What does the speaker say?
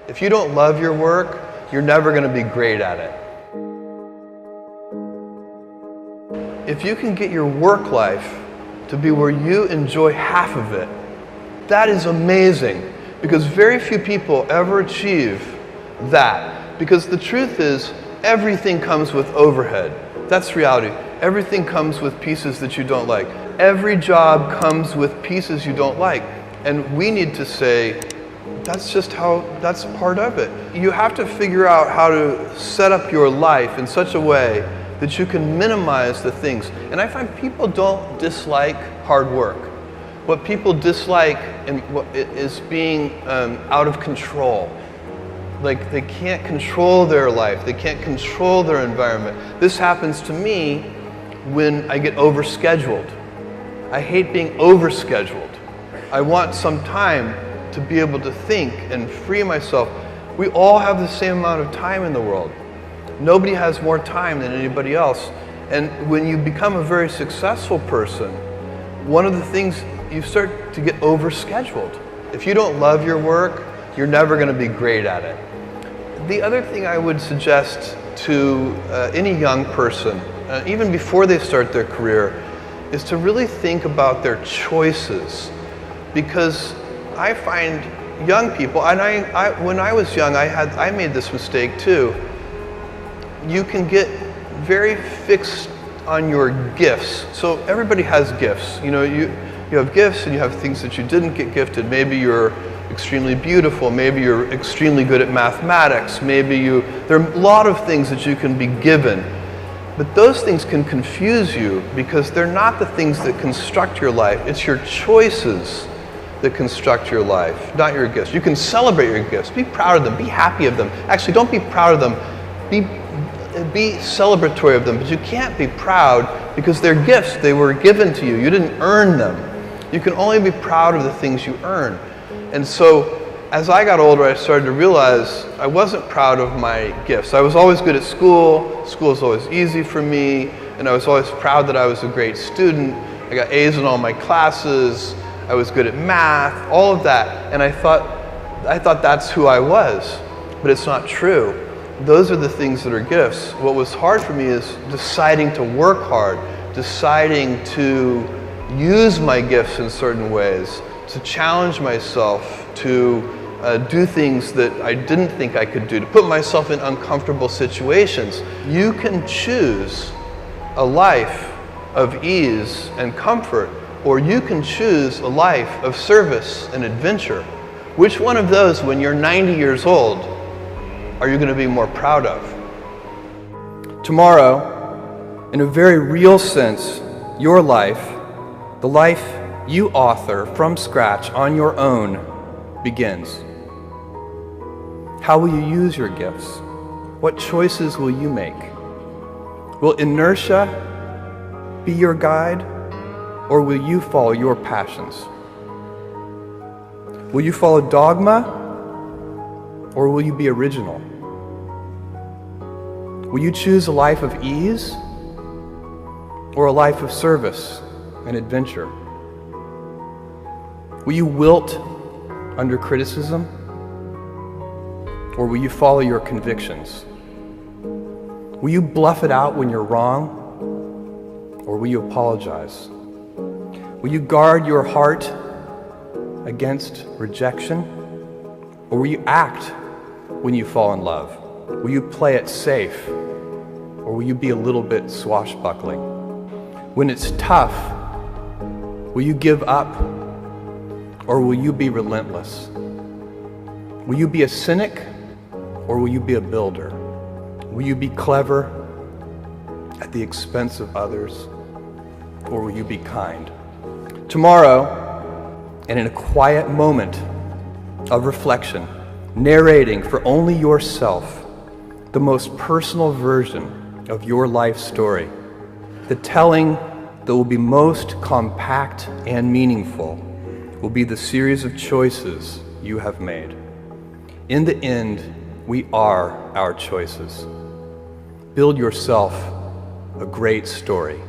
If you don't love your work, you're never going to be great at it. If you can get your work life to be where you enjoy half of it, that is amazing, because very few people ever achieve that. Because the truth is, everything comes with overhead. That's reality. Everything comes with pieces that you don't like. Every job comes with pieces you don't like. And we need to say, that's part of it. You have to figure out how to set up your life in such a way that you can minimize the things. And I find people don't dislike hard work. What people dislike is being out of control. Like they can't control their life, they can't control their environment. This happens to me when I get overscheduled. I hate being overscheduled. I want some time to be able to think and free myself. We all have the same amount of time in the world. Nobody has more time than anybody else. And when you become a very successful person, one of the things, you start to get overscheduled. If you don't love your work, you're never going to be great at it. The other thing I would suggest to any young person, even before they start their career, is to really think about their choices. Because I find young people, and when I was young, I made this mistake too. You can get very fixed on your gifts. So everybody has gifts. You know, you have gifts and you have things that you didn't get gifted. Maybe you're extremely beautiful. Maybe you're extremely good at mathematics. There are a lot of things that you can be given. But those things can confuse you because they're not the things that construct your life. It's your choices that construct your life, not your gifts. You can celebrate your gifts. Be proud of them. Be happy of them. Actually, don't be proud of them. Be celebratory of them, but you can't be proud because they're gifts. They were given to you. You didn't earn them. You can only be proud of the things you earn. And so, as I got older, I started to realize I wasn't proud of my gifts. I was always good at school. School was always easy for me, and I was always proud that I was a great student. I got A's in all my classes. I was good at math, all of that. And I thought that's who I was, but it's not true. Those are the things that are gifts. What was hard for me is deciding to work hard, deciding to use my gifts in certain ways, to challenge myself, to do things that I didn't think I could do, to put myself in uncomfortable situations. You can choose a life of ease and comfort, or you can choose a life of service and adventure. Which one of those, when you're 90 years old, are you going to be more proud of? Tomorrow, in a very real sense, your life, the life you author from scratch on your own, begins. How will you use your gifts? What choices will you make? Will inertia be your guide, or will you follow your passions? Will you follow dogma, or will you be original? Will you choose a life of ease or a life of service and adventure? Will you wilt under criticism, or will you follow your convictions? Will you bluff it out when you're wrong, or will you apologize? Will you guard your heart against rejection, or will you act when you fall in love? Will you play it safe, or will you be a little bit swashbuckling? When it's tough, will you give up, or will you be relentless? Will you be a cynic, or will you be a builder? Will you be clever at the expense of others, or will you be kind? Tomorrow, and in a quiet moment of reflection, narrating for only yourself the most personal version of your life story, the telling that will be most compact and meaningful will be the series of choices you have made. In the end, we are our choices. Build yourself a great story.